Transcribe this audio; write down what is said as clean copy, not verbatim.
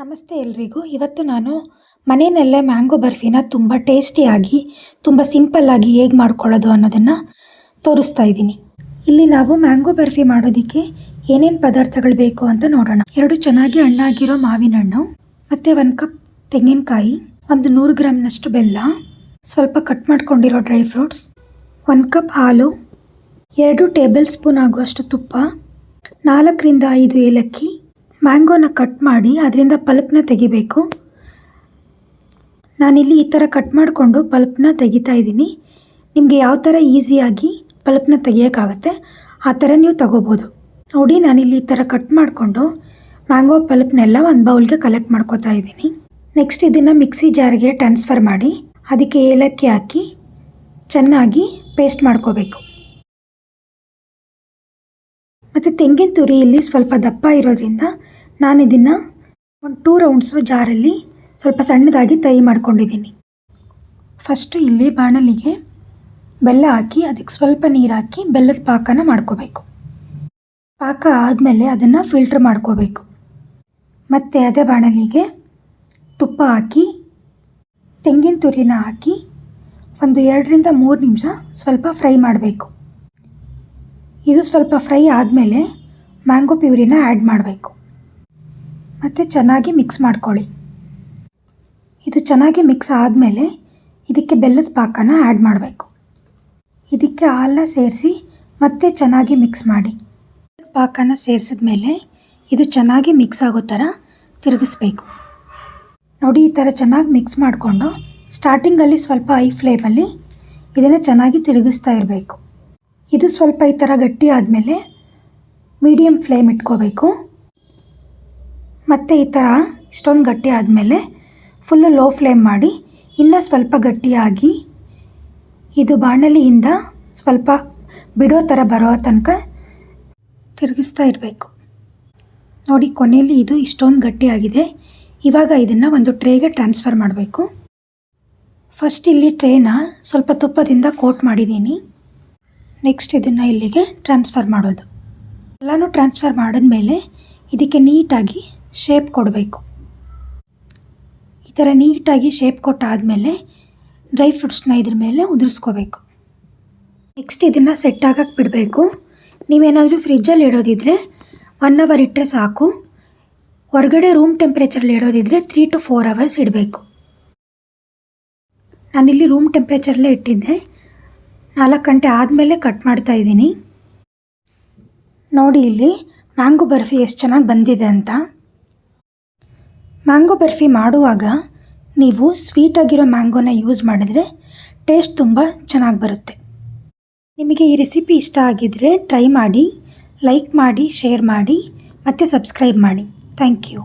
ನಮಸ್ತೆ ಎಲ್ರಿಗೂ. ಇವತ್ತು ನಾನು ಮನೆಯಲ್ಲೇ ಮ್ಯಾಂಗೋ ಬರ್ಫಿನ ತುಂಬ ಟೇಸ್ಟಿಯಾಗಿ ತುಂಬ ಸಿಂಪಲ್ಲಾಗಿ ಹೇಗೆ ಮಾಡ್ಕೊಳ್ಳೋದು ಅನ್ನೋದನ್ನು ತೋರಿಸ್ತಾ ಇದ್ದೀನಿ. ಇಲ್ಲಿ ನಾವು ಮ್ಯಾಂಗೋ ಬರ್ಫಿ ಮಾಡೋದಕ್ಕೆ ಏನೇನು ಪದಾರ್ಥಗಳು ಬೇಕು ಅಂತ ನೋಡೋಣ. 2 ಚೆನ್ನಾಗಿ ಹಣ್ಣಾಗಿರೋ ಮಾವಿನ ಹಣ್ಣು, ಮತ್ತು 1 ಕಪ್ ತೆಂಗಿನಕಾಯಿ, ಒಂದು 100 ಗ್ರಾಮ್ನಷ್ಟು ಬೆಲ್ಲ, ಸ್ವಲ್ಪ ಕಟ್ ಮಾಡ್ಕೊಂಡಿರೋ ಡ್ರೈ ಫ್ರೂಟ್ಸ್, 1 ಕಪ್ ಹಾಲು, 2 ಟೇಬಲ್ ಸ್ಪೂನ್ ಆಗುವಷ್ಟು ತುಪ್ಪ, 4 ರಿಂದ 5 ಏಲಕ್ಕಿ. ಮ್ಯಾಂಗೋನ ಕಟ್ ಮಾಡಿ ಅದರಿಂದ ಪಲ್ಪ್ನ ತೆಗಿಬೇಕು. ನಾನಿಲ್ಲಿ ಈ ಥರ ಕಟ್ ಮಾಡಿಕೊಂಡು ಪಲ್ಪ್ನ ತೆಗಿತಾ ಇದ್ದೀನಿ. ನಿಮಗೆ ಯಾವ ಥರ ಈಸಿಯಾಗಿ ಪಲ್ಪ್ನ ತೆಗಿಯೋಕ್ಕಾಗತ್ತೆ ಆ ಥರ ನೀವು ತಗೋಬೋದು. ನೋಡಿ, ನಾನಿಲ್ಲಿ ಈ ಥರ ಕಟ್ ಮಾಡಿಕೊಂಡು ಮ್ಯಾಂಗೋ ಪಲ್ಪ್ನೆಲ್ಲ ಒಂದು ಬೌಲ್ಗೆ ಕಲೆಕ್ಟ್ ಮಾಡ್ಕೋತಾ ಇದ್ದೀನಿ. ನೆಕ್ಸ್ಟ್ ಇದನ್ನು ಮಿಕ್ಸಿ ಜಾರ್ಗೆ ಟ್ರಾನ್ಸ್ಫರ್ ಮಾಡಿ ಅದಕ್ಕೆ ಏಲಕ್ಕಿ ಹಾಕಿ ಚೆನ್ನಾಗಿ ಪೇಸ್ಟ್ ಮಾಡ್ಕೋಬೇಕು. ಮತ್ತು ತೆಂಗಿನ ತುರಿ ಇಲ್ಲಿ ಸ್ವಲ್ಪ ದಪ್ಪ ಇರೋದ್ರಿಂದ ನಾನು ಇದನ್ನು ಒಂದು 2 ರೌಂಡ್ಸು ಜಾರಲ್ಲಿ ಸ್ವಲ್ಪ ಸಣ್ಣದಾಗಿ ತರಿ ಮಾಡ್ಕೊಂಡಿದ್ದೀನಿ. ಫಸ್ಟು ಇಲ್ಲಿ ಬಾಣಲಿಗೆ ಬೆಲ್ಲ ಹಾಕಿ ಅದಕ್ಕೆ ಸ್ವಲ್ಪ ನೀರು ಹಾಕಿ ಬೆಲ್ಲದ ಪಾಕನ ಮಾಡ್ಕೋಬೇಕು. ಪಾಕ ಆದಮೇಲೆ ಅದನ್ನು ಫಿಲ್ಟ್ರ್ ಮಾಡ್ಕೋಬೇಕು. ಮತ್ತು ಅದೇ ಬಾಣಲಿಗೆ ತುಪ್ಪ ಹಾಕಿ ತೆಂಗಿನ ತುರಿನ ಹಾಕಿ ಒಂದು 2 ರಿಂದ 3 ನಿಮಿಷ ಸ್ವಲ್ಪ ಫ್ರೈ ಮಾಡಬೇಕು. ಇದು ಸ್ವಲ್ಪ ಫ್ರೈ ಆದಮೇಲೆ ಮ್ಯಾಂಗೋ ಪ್ಯೂರಿನ ಆ್ಯಡ್ ಮಾಡಬೇಕು. ಮತ್ತು ಚೆನ್ನಾಗಿ ಮಿಕ್ಸ್ ಮಾಡ್ಕೊಳ್ಳಿ. ಇದು ಚೆನ್ನಾಗಿ ಮಿಕ್ಸ್ ಆದಮೇಲೆ ಇದಕ್ಕೆ ಬೆಲ್ಲದ ಪಾಕನ ಆ್ಯಡ್ ಮಾಡಬೇಕು. ಇದಕ್ಕೆ ಹಾಲನ್ನ ಸೇರಿಸಿ ಮತ್ತೆ ಚೆನ್ನಾಗಿ ಮಿಕ್ಸ್ ಮಾಡಿ. ಪಾಕನ ಸೇರಿಸಿದ ಮೇಲೆ ಇದು ಚೆನ್ನಾಗಿ ಮಿಕ್ಸ್ ಆಗೋ ಥರ ತಿರುಗಿಸ್ಬೇಕು. ನೋಡಿ, ಈ ಥರ ಚೆನ್ನಾಗಿ ಮಿಕ್ಸ್ ಮಾಡಿಕೊಂಡು ಸ್ಟಾರ್ಟಿಂಗಲ್ಲಿ ಸ್ವಲ್ಪ ಹೈ ಫ್ಲೇಮಲ್ಲಿ ಇದನ್ನು ಚೆನ್ನಾಗಿ ತಿರುಗಿಸ್ತಾ ಇರಬೇಕು. ಇದು ಸ್ವಲ್ಪ ಈ ಥರ ಗಟ್ಟಿ ಆದಮೇಲೆ ಮೀಡಿಯಮ್ ಫ್ಲೇಮ್ ಇಟ್ಕೋಬೇಕು. ಮತ್ತು ಈ ಥರ ಇಷ್ಟೊಂದು ಗಟ್ಟಿ ಆದಮೇಲೆ ಫುಲ್ಲು ಲೋ ಫ್ಲೇಮ್ ಮಾಡಿ ಇನ್ನೂ ಸ್ವಲ್ಪ ಗಟ್ಟಿಯಾಗಿ ಇದು ಬಾಣಲಿಯಿಂದ ಸ್ವಲ್ಪ ಬಿಡೋ ಥರ ಬರೋ ತನಕ ತಿರುಗಿಸ್ತಾ ಇರಬೇಕು. ನೋಡಿ, ಕೊನೆಯಲ್ಲಿ ಇದು ಇಷ್ಟೊಂದು ಗಟ್ಟಿಯಾಗಿದೆ. ಇವಾಗ ಇದನ್ನು ಒಂದು ಟ್ರೇಗೆ ಟ್ರಾನ್ಸ್ಫರ್ ಮಾಡಬೇಕು. ಫಸ್ಟ್ ಇಲ್ಲಿ ಟ್ರೇನ ಸ್ವಲ್ಪ ತುಪ್ಪದಿಂದ ಕೋಟ್ ಮಾಡಿದ್ದೀನಿ. ನೆಕ್ಸ್ಟ್ ಇದನ್ನು ಇಲ್ಲಿಗೆ ಟ್ರಾನ್ಸ್ಫರ್ ಮಾಡೋದು. ಎಲ್ಲನೂ ಟ್ರಾನ್ಸ್ಫರ್ ಮಾಡಿದ್ಮೇಲೆ ಇದಕ್ಕೆ ನೀಟಾಗಿ ಶೇಪ್ ಕೊಡಬೇಕು. ಈ ಥರ ನೀಟಾಗಿ ಶೇಪ್ ಕೊಟ್ಟಾದಮೇಲೆ ಡ್ರೈ ಫ್ರೂಟ್ಸ್ನ ಇದ್ರ ಮೇಲೆ ಉದುರಿಸ್ಕೋಬೇಕು. ನೆಕ್ಸ್ಟ್ ಇದನ್ನು ಸೆಟ್ ಆಗಕ್ಕೆ ಬಿಡಬೇಕು. ನೀವೇನಾದರೂ ಫ್ರಿಜ್ಜಲ್ಲಿ ಇಡೋದಿದ್ದರೆ 1 ಅವರ್ ಇಟ್ಟರೆ ಸಾಕು. ಹೊರಗಡೆ ರೂಮ್ ಟೆಂಪ್ರೇಚರಲ್ಲಿ ಇಡೋದಿದ್ದರೆ 3 to 4 ಅವರ್ಸ್ ಇಡಬೇಕು. ನಾನಿಲ್ಲಿ ರೂಮ್ ಟೆಂಪ್ರೇಚರಲ್ಲೇ ಇಟ್ಟಿದ್ದೆ. 4 ಗಂಟೆ ಆದಮೇಲೆ ಕಟ್ ಮಾಡ್ತಾ ಇದ್ದೀನಿ. ನೋಡಿ, ಇಲ್ಲಿ ಮ್ಯಾಂಗೋ ಬರ್ಫಿ ಎಷ್ಟು ಚೆನ್ನಾಗಿ ಬಂದಿದೆ ಅಂತ. ಮ್ಯಾಂಗೋ ಬರ್ಫಿ ಮಾಡುವಾಗ ನೀವು ಸ್ವೀಟಾಗಿರೋ ಮ್ಯಾಂಗೋನ ಯೂಸ್ ಮಾಡಿದ್ರೆ ಟೇಸ್ಟ್ ತುಂಬ ಚೆನ್ನಾಗಿ ಬರುತ್ತೆ. ನಿಮಗೆ ಈ ರೆಸಿಪಿ ಇಷ್ಟ ಆಗಿದ್ದರೆ ಟ್ರೈ ಮಾಡಿ, ಲೈಕ್ ಮಾಡಿ, ಶೇರ್ ಮಾಡಿ ಮತ್ತು ಸಬ್ಸ್ಕ್ರೈಬ್ ಮಾಡಿ. Thank you.